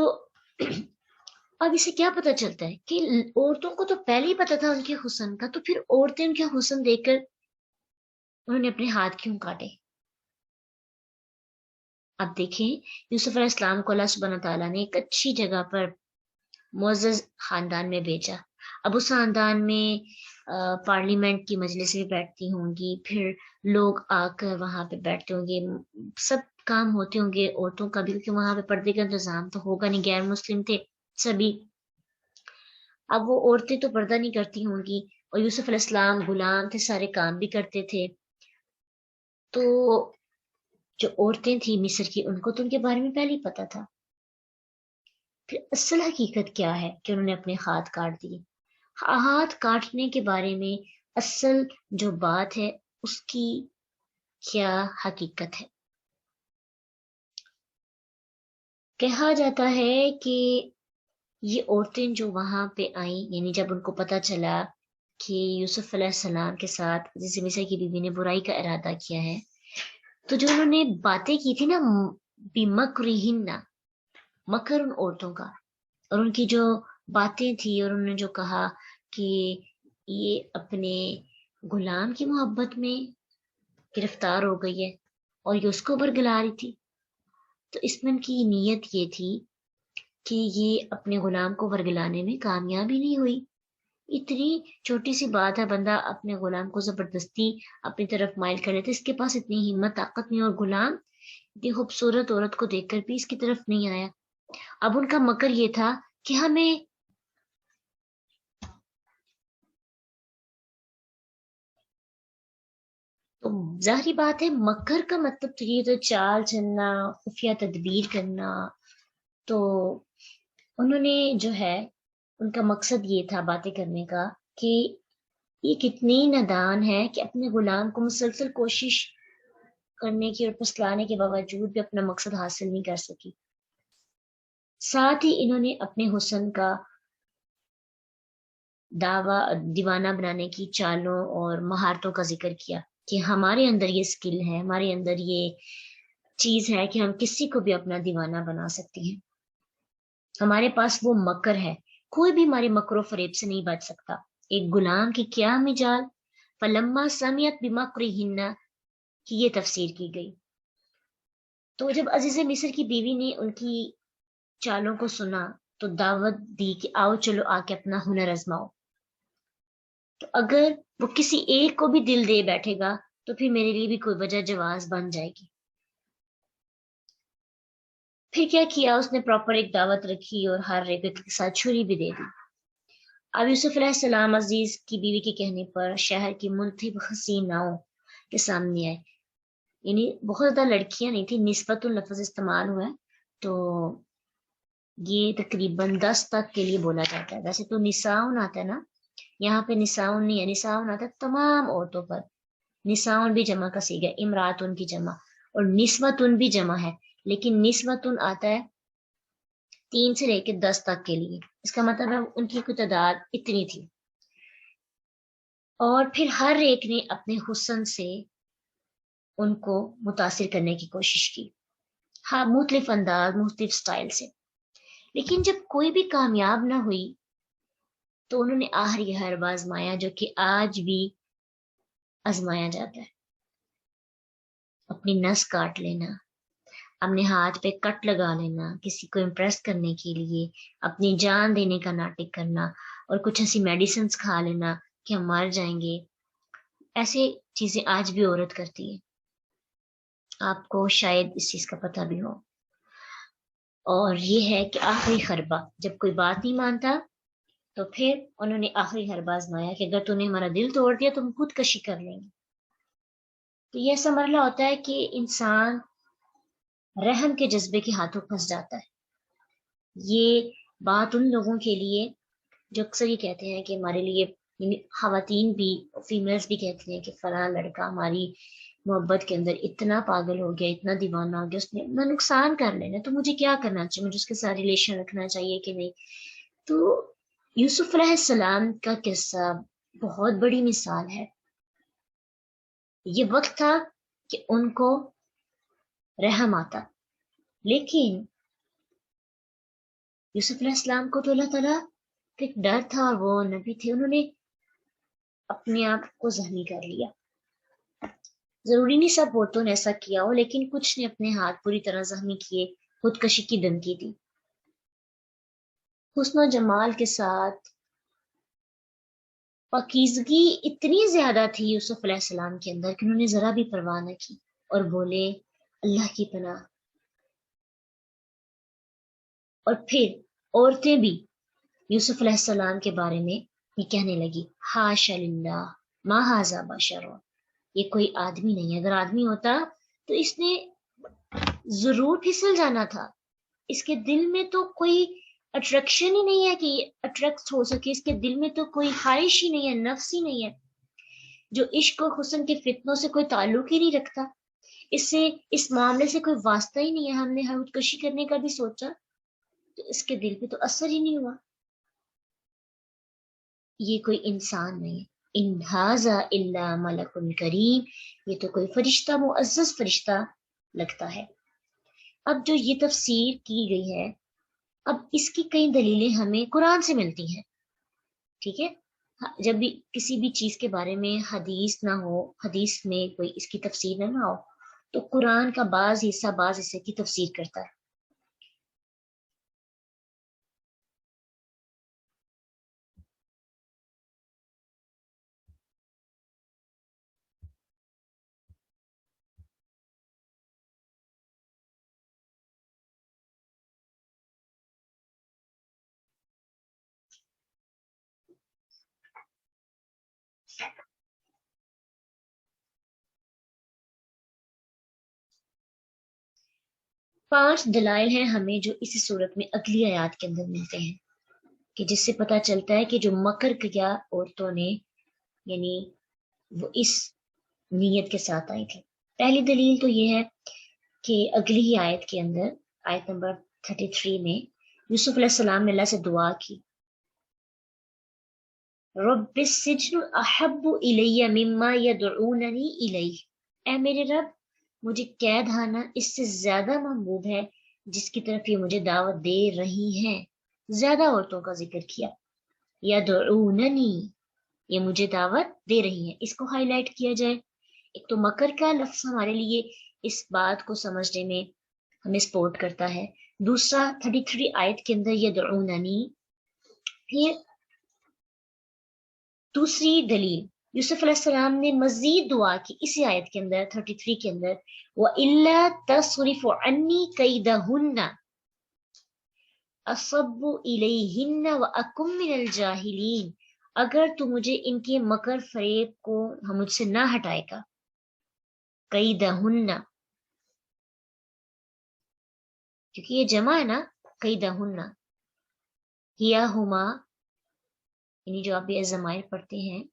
Speaker 1: اب اسے کیا پتہ چلتا ہے کہ عورتوں کو تو پہلے ہی پتہ تھا ان کے حسن کا، تو پھر عورتیں ان کے حسن دیکھ کر انہوں نے اپنے ہاتھ کیوں کاٹے. اب دیکھیں، یوسف علیہ السلام کو اللہ سبحانہ تعالیٰ نے ایک اچھی جگہ پر معزز خاندان میں بھیجا. اب اس خاندان میں پارلیمنٹ کی مجلس بھی بیٹھتی ہوں گی، پھر لوگ آ کر وہاں پہ بیٹھتے ہوں گے، سب کام ہوتے ہوں گے عورتوں کا بھی، کیونکہ وہاں پہ پردے کا انتظام تو ہوگا نہیں، غیر مسلم تھے سبھی. اب وہ عورتیں تو پردہ نہیں کرتی ہوں گی، اور یوسف علیہ السلام غلام تھے، سارے کام بھی کرتے تھے. تو جو عورتیں تھیں مصر کی، ان کو تو ان کے بارے میں پہلے ہی پتا تھا. پھر اصل حقیقت کیا ہے کہ انہوں نے اپنے ہاتھ کاٹ دیے. ہاتھ کاٹنے کے بارے میں اصل جو بات ہے اس کی کیا حقیقت ہے؟ کہا جاتا ہے کہ یہ عورتیں جو وہاں پہ آئیں، یعنی جب ان کو پتا چلا کہ یوسف علیہ السلام کے ساتھ جیسے مصر کی بیوی نے برائی کا ارادہ کیا ہے، تو جو انہوں نے باتیں کی تھی نا، بِمَكْرِهِنَّ، مکر ان عورتوں کا، اور ان کی جو باتیں تھی، اور انہوں نے جو کہا کہ یہ اپنے غلام کی محبت میں گرفتار ہو گئی ہے اور یہ اس کو برگلا رہی تھی. تو اس میں ان کی نیت یہ تھی کہ یہ اپنے غلام کو ورگلانے میں کامیابی نہیں ہوئی. اتنی چھوٹی سی بات ہے، بندہ اپنے غلام کو زبردستی اپنی طرف مائل کر لیتے، اس کے پاس اتنی ہمت طاقت نہیں، اور غلام اتنی خوبصورت عورت کو دیکھ کر بھی اس کی طرف نہیں آیا. اب ان کا مکر یہ تھا کہ ہمیں تو ظاہری بات ہے، مکر کا مطلب تو یہ تو چال چلنا، خفیہ تدبیر کرنا. تو انہوں نے جو ہے، ان کا مقصد یہ تھا باتیں کرنے کا کہ یہ کتنی نادان ہے کہ اپنے غلام کو مسلسل کوشش کرنے کی اور پسلانے کے باوجود بھی اپنا مقصد حاصل نہیں کر سکی. ساتھ ہی انہوں نے اپنے حسن کا دعویٰ دیوانہ بنانے کی چالوں اور مہارتوں کا ذکر کیا کہ ہمارے اندر یہ سکل ہے، ہمارے اندر یہ چیز ہے کہ ہم کسی کو بھی اپنا دیوانہ بنا سکتے ہیں. ہمارے پاس وہ مکر ہے، کوئی بھی ہمارے مکر و فریب سے نہیں بچ سکتا. ایک غلام کی کیا مجال، فلما سمیت بمکرہن کی یہ تفسیر کی گئی. تو جب عزیز مصر کی بیوی نے ان کی چالوں کو سنا تو دعوت دی کہ آؤ چلو آ کے اپنا ہنر آزماؤ. تو اگر وہ کسی ایک کو بھی دل دے بیٹھے گا تو پھر میرے لیے بھی کوئی وجہ جواز بن جائے گی. پھر کیا کیا، اس نے پراپر ایک دعوت رکھی اور ہر ایک کے ساتھ چھری بھی دے دی. اب یوسف علیہ السلام عزیز کی بیوی کے کہنے پر شہر کی منتخب حسیناؤں کے سامنے آئے. یعنی بہت زیادہ لڑکیاں نہیں تھی، نسبت لفظ استعمال ہوا ہے، تو یہ تقریباً 10 تک کے لیے بولا جاتا ہے. ویسے تو نساؤن آتا ہے نا، یہاں پہ نساؤن نہیں ہے، نساؤن آتا ہے تمام عورتوں پر. نساؤن بھی جمع کا صیغہ ہے، امراتن کی جمع، اور نسوتن بھی جمع ہے، لیکن نسوتن آتا ہے 3 سے لے کے 10 تک کے لیے. اس کا مطلب ہے ان کی کوئی تعداد اتنی تھی. اور پھر ہر ایک نے اپنے حسن سے ان کو متاثر کرنے کی کوشش کی، ہاں مختلف انداز مختلف سٹائل سے، لیکن جب کوئی بھی کامیاب نہ ہوئی تو انہوں نے آخری حربہ آزمایا، جو کہ آج بھی آزمایا جاتا ہے، اپنی نس کاٹ لینا، اپنے ہاتھ پہ کٹ لگا لینا کسی کو امپریس کرنے کے لیے، اپنی جان دینے کا ناٹک کرنا، اور کچھ ایسی میڈیسنز کھا لینا کہ ہم مر جائیں گے۔ ایسے چیزیں آج بھی عورت کرتی ہے، آپ کو شاید اس چیز کا پتہ بھی ہو۔ اور یہ ہے کہ آخری حربہ، جب کوئی بات نہیں مانتا تو پھر انہوں نے آخری حربہ آزمایا کہ اگر تو نے ہمارا دل توڑ دیا تو ہم خود کشی کر لیں گے۔ تو یہ ایسا مرحلہ ہوتا ہے کہ انسان رحم کے جذبے کے ہاتھوں پھنس جاتا ہے۔ یہ بات ان لوگوں کے لیے جو اکثر یہ کہتے ہیں کہ ہمارے لیے، یعنی خواتین بھی، فیمیلز بھی کہتی ہیں کہ فلاں لڑکا ہماری محبت کے اندر اتنا پاگل ہو گیا، اتنا دیوانہ ہو گیا، اس نے اتنا نقصان کر لینا، تو مجھے کیا کرنا چاہیے، مجھے اس کے ساتھ ریلیشن رکھنا چاہیے کہ نہیں۔ تو یوسف علیہ السلام کا قصہ بہت بڑی مثال ہے۔ یہ وقت تھا کہ ان کو رحم آتا، لیکن یوسف علیہ السلام کو تو اللہ تعالیٰ کا ایک ڈر تھا، اور وہ نبی تھے، انہوں نے اپنے آپ کو زخمی کر لیا۔ ضروری نہیں سب عورتوں نے ایسا کیا ہو، لیکن کچھ نے اپنے ہاتھ پوری طرح زخمی کیے، خودکشی کی دھمکی دی۔ حسن و جمال کے ساتھ پاکیزگی اتنی زیادہ تھی یوسف علیہ السلام کے اندر کہ انہوں نے ذرا بھی پرواہ نہ کی، اور بولے اللہ کی پناہ۔ اور پھر عورتیں بھی یوسف علیہ السلام کے بارے میں یہ کہنے لگی، حاشا للہ ما ھذا بشر، یہ کوئی آدمی نہیں ہے، اگر آدمی ہوتا تو اس نے ضرور پھسل جانا تھا، اس کے دل میں تو کوئی اٹریکشن ہی نہیں ہے کہ یہ اٹریکٹ ہو سکے، اس کے دل میں تو کوئی خواہش ہی نہیں ہے، نفس ہی نہیں ہے، جو عشق و حسن کے فتنوں سے کوئی تعلق ہی نہیں رکھتا، اس سے اس معاملے سے کوئی واسطہ ہی نہیں ہے، ہم نے خودکشی کرنے کا بھی سوچا تو اس کے دل پہ تو اثر ہی نہیں ہوا، یہ کوئی انسان نہیں ہے، ان ھذا الا ملک کریم، یہ تو کوئی فرشتہ، معزز فرشتہ لگتا ہے۔ اب جو یہ تفسیر کی گئی ہے، اب اس کی کئی دلیلیں ہمیں قرآن سے ملتی ہیں، ٹھیک ہے۔ جب بھی کسی بھی چیز کے بارے میں حدیث نہ ہو، حدیث میں کوئی اس کی تفسیر نہ ہو، تو قرآن کا بعض حصے کی تفسیر کرتا ہے۔ پانچ دلائل ہیں ہمیں جو اسی صورت میں اگلی آیات کے اندر ملتے ہیں، کہ جس سے پتہ چلتا ہے کہ جو مکر کیا عورتوں نے، یعنی وہ اس نیت کے ساتھ آئی تھی۔ پہلی دلیل تو یہ ہے کہ اگلی ہی آیت کے اندر، آیت نمبر 33 میں، یوسف علیہ السلام نے اللہ سے دعا کی، رب السجن احب الی مما یدعوننی الیہ، اے میرے رب، مجھے قید خانہ اس سے زیادہ محبوب ہے جس کی طرف یہ مجھے دعوت دے رہی ہیں۔ زیادہ عورتوں کا ذکر کیا، یدعوننی، یہ مجھے دعوت دے رہی ہیں، اس کو ہائی لائٹ کیا جائے۔ ایک تو مکر کا لفظ ہمارے لیے اس بات کو سمجھنے میں ہمیں سپورٹ کرتا ہے، دوسرا 33 آیت کے اندر یدعوننی، پھر دوسری دلیل یوسف علیہ السلام نے مزید دعا کی اسی آیت کے اندر 33 کے اندر، وَإِلَّا تَصْرِفُ عَنِّي كَيْدَهُنَّ أَصَبُّ إِلَيْهِنَّ وَأَكُن مِّنَ الْجَاهِلِينَ، اگر تو مجھے ان کے مکر فریب کو مجھ سے نہ ہٹائے گا، قیدہن، کیونکہ یہ جمع ہے نا، قیدہن، ہیا ہما، یعنی جو آپ یہ ضمائر پڑھتے ہیں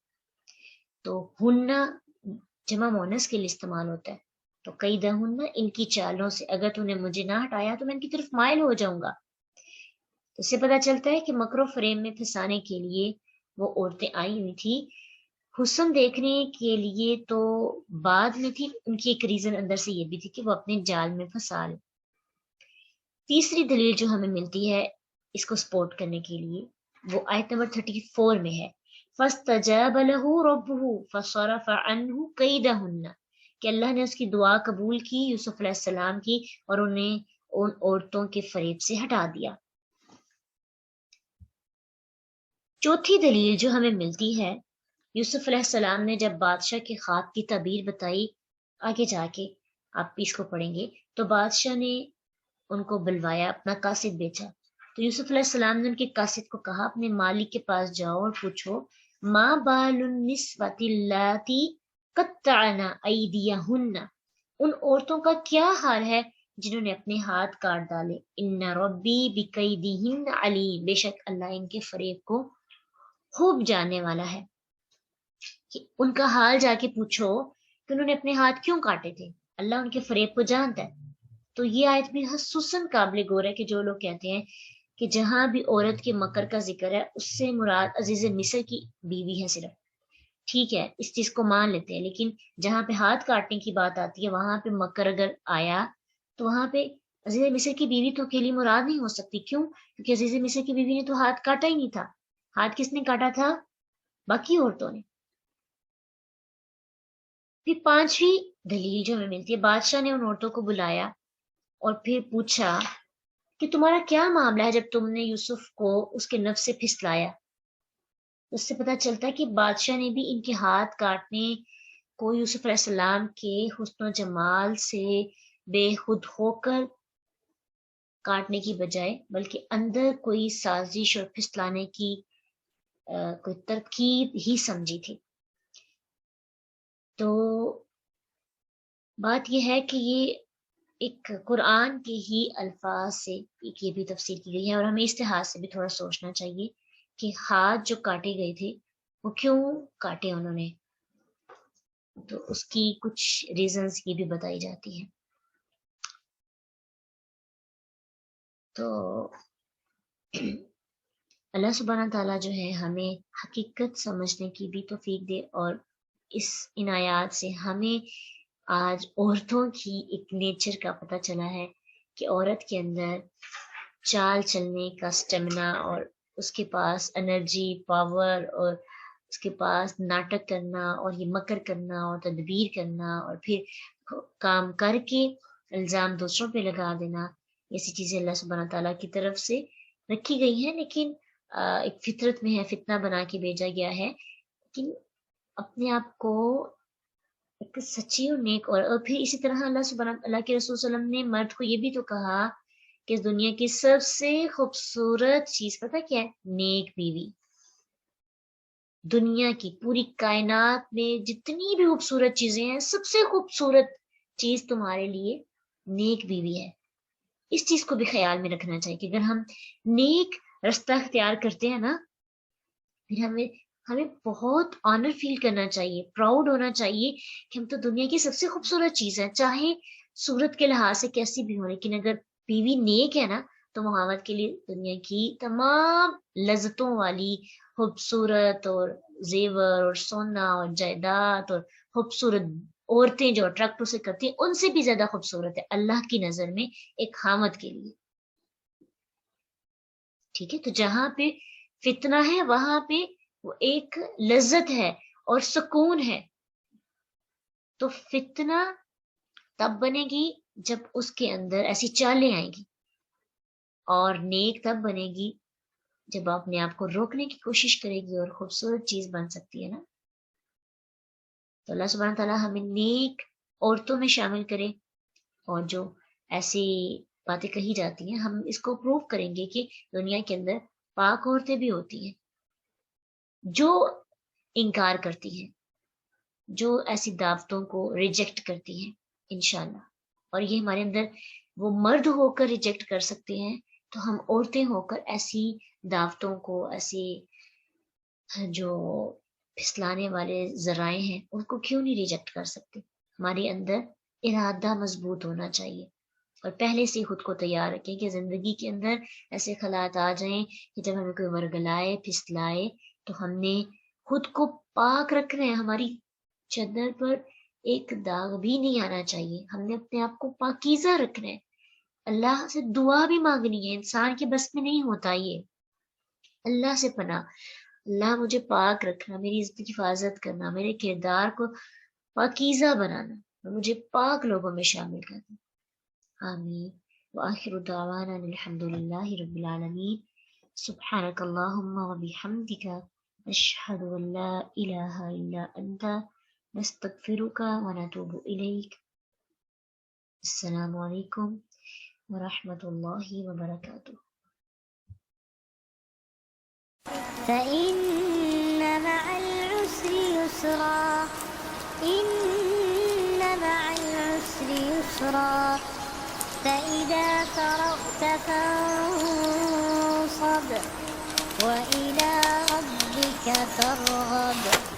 Speaker 1: تو ہن جمع مونس کے لیے استعمال ہوتا ہے، تو قیدہن، ان کی چالوں سے اگر تو نے مجھے نہ ہٹایا تو میں ان کی طرف مائل ہو جاؤں گا۔ اس سے پتہ چلتا ہے کہ مکر و فریب میں پھنسانے کے لیے وہ عورتیں آئی ہوئی تھی، حسن دیکھنے کے لیے تو بعد میں تھی، ان کی ایک ریزن اندر سے یہ بھی تھی کہ وہ اپنے جال میں پھنسا لے۔ تیسری دلیل جو ہمیں ملتی ہے اس کو سپورٹ کرنے کے لیے، وہ آیت نمبر 34 میں ہے، فَاسْتَجَابَ لَهُ رَبُّهُ فَصَرَفَ عَنْهُ كَيْدَهُنَّ، کہ اللہ نے اس کی دعا قبول کی یوسف علیہ السلام کی، اور انہیں ان عورتوں کے فریب سے ہٹا دیا۔ چوتھی دلیل جو ہمیں ملتی ہے، یوسف علیہ السلام نے جب بادشاہ کے خواب کی تعبیر بتائی، آگے جا کے آپ اس کو پڑھیں گے، تو بادشاہ نے ان کو بلوایا، اپنا قاصد بھیجا۔ تو یوسف علیہ السلام نے ان کے قاصد کو کہا، اپنے مالک کے پاس جاؤ اور پوچھو، ما بال النسوۃ اللاتی قطعن ایدیہن، ان عورتوں کا کیا حال ہے جنہوں نے اپنے ہاتھ کاٹ ڈالے، ان ربی بکیدہن علیم، بے شک اللہ ان کے فریب کو خوب جاننے والا ہے۔ کہ ان کا حال جا کے پوچھو کہ انہوں نے اپنے ہاتھ کیوں کاٹے تھے، اللہ ان کے فریب کو جانتا ہے۔ تو یہ آیت بھی خصوصاً قابل غور ہے کہ جو لوگ کہتے ہیں کہ جہاں بھی عورت کے مکر کا ذکر ہے اس سے مراد عزیز مصر کی بیوی ہے صرف، ٹھیک ہے اس چیز کو مان لیتے ہیں، لیکن جہاں پہ ہاتھ کاٹنے کی بات آتی ہے وہاں پہ مکر اگر آیا تو وہاں پہ عزیز مصر کی بیوی تو اکیلی مراد نہیں ہو سکتی۔ کیوں؟ کیونکہ عزیز مصر کی بیوی نے تو ہاتھ کاٹا ہی نہیں تھا، ہاتھ کس نے کاٹا تھا؟ باقی عورتوں نے۔ پھر پانچویں دلیل جو ہمیں ملتی ہے، بادشاہ نے ان عورتوں کو بلایا اور پھر پوچھا کہ تمہارا کیا معاملہ ہے جب تم نے یوسف کو اس کے نفس سے پھسلایا۔ اس سے پتہ چلتا ہے کہ بادشاہ نے بھی ان کے ہاتھ کاٹنے کو یوسف علیہ السلام کے حسن و جمال سے بے خود ہو کر کاٹنے کی بجائے بلکہ اندر کوئی سازش اور پھسلانے کی کوئی ترکیب ہی سمجھی تھی۔ تو بات یہ ہے کہ یہ ایک قرآن کے ہی الفاظ سے ایک یہ بھی تفسیر کی گئی ہے، اور ہمیں اس لحاظ سے بھی تھوڑا سوچنا چاہیے کہ ہاتھ جو کاٹے گئے تھے وہ کیوں کاٹے انہوں نے، تو اس کی کچھ ریزنز یہ بھی بتائی جاتی ہیں۔ تو اللہ سبحانہ تعالیٰ جو ہے ہمیں حقیقت سمجھنے کی بھی توفیق دے، اور اس ان آیات سے ہمیں آج عورتوں کی ایک نیچر کا پتہ چلا ہے کہ عورت کے اندر چال چلنے کا سٹیمنا، اور اس کے پاس انرجی، پاور، اور اس کے پاس ناٹک کرنا اور یہ مکر کرنا اور تدبیر کرنا اور پھر کام کر کے الزام دوسروں پہ لگا دینا، ایسی چیزیں اللہ سبحانہ تعالیٰ کی طرف سے رکھی گئی ہیں، لیکن ایک فطرت میں ہے، فتنہ بنا کے بھیجا گیا ہے۔ لیکن اپنے آپ کو ایک سچی اور نیک، اور پھر اسی طرح اللہ کے رسول صلی اللہ علیہ وسلم نے مرد کو یہ بھی تو کہا کہ اس دنیا کی سب سے خوبصورت چیز پتہ کیا ہے؟ نیک بیوی۔ دنیا کی پوری کائنات میں جتنی بھی خوبصورت چیزیں ہیں، سب سے خوبصورت چیز تمہارے لیے نیک بیوی ہے۔ اس چیز کو بھی خیال میں رکھنا چاہیے کہ اگر ہم نیک رستہ اختیار کرتے ہیں نا، پھر ہمیں بہت آنر فیل کرنا چاہیے، پراؤڈ ہونا چاہیے کہ ہم تو دنیا کی سب سے خوبصورت چیز ہے، چاہے صورت کے لحاظ سے کیسی بھی ہو، لیکن اگر بیوی نیک ہے نا تو محمد کے لیے دنیا کی تمام لذتوں والی خوبصورت اور زیور اور سونا اور جائیداد اور خوبصورت عورتیں جو اٹریکٹ اسے کرتی ہیں ان سے بھی زیادہ خوبصورت ہے اللہ کی نظر میں ایک خامد کے لیے، ٹھیک ہے۔ تو جہاں پہ فتنہ ہے وہاں پہ وہ ایک لذت ہے اور سکون ہے۔ تو فتنہ تب بنے گی جب اس کے اندر ایسی چالیں آئیں گی، اور نیک تب بنے گی جب آپ اپنے آپ کو روکنے کی کوشش کرے گی اور خوبصورت چیز بن سکتی ہے نا۔ تو اللہ سبحانہ تعالیٰ ہمیں نیک عورتوں میں شامل کرے، اور جو ایسی باتیں کہی جاتی ہیں ہم اس کو پروف کریں گے کہ دنیا کے اندر پاک عورتیں بھی ہوتی ہیں جو انکار کرتی ہیں، جو ایسی دعوتوں کو ریجیکٹ کرتی ہیں انشاءاللہ، اور یہ ہمارے اندر وہ مرد ہو کر ریجیکٹ کر سکتے ہیں، تو ہم عورتیں ہو کر ایسی دعوتوں کو، ایسی جو پھسلانے والے ذرائع ہیں ان کو کیوں نہیں ریجیکٹ کر سکتے۔ ہمارے اندر ارادہ مضبوط ہونا چاہیے، اور پہلے سے خود کو تیار رکھیں کہ زندگی کے اندر ایسے حالات آ جائیں کہ جب ہمیں کوئی ورگلائے، پھسلائے، تو ہم نے خود کو پاک رکھنا ہے، ہماری چادر پر ایک داغ بھی نہیں آنا چاہیے، ہم نے اپنے آپ کو پاکیزہ رکھنا ہے، اللہ سے دعا بھی مانگنی ہے، انسان کے بس میں نہیں ہوتا یہ، اللہ سے پناہ، اللہ مجھے پاک رکھنا، میری عزت کی حفاظت کرنا، میرے کردار کو پاکیزہ بنانا، اور مجھے پاک لوگوں میں شامل کرنا. آمین. وآخر دعوانا الحمد للہ رب العالمین. سبحانک اللہم وبحمدک نشہد ان لا الہ الا انت نستغفرک ونتوب الیک. السلام علیکم ورحمۃ اللہ وبرکاتہ.
Speaker 2: فإن مع العسر يسرا إن مع العسر يسرا فإذا فرغت فانصب وإلى ربك فارغب.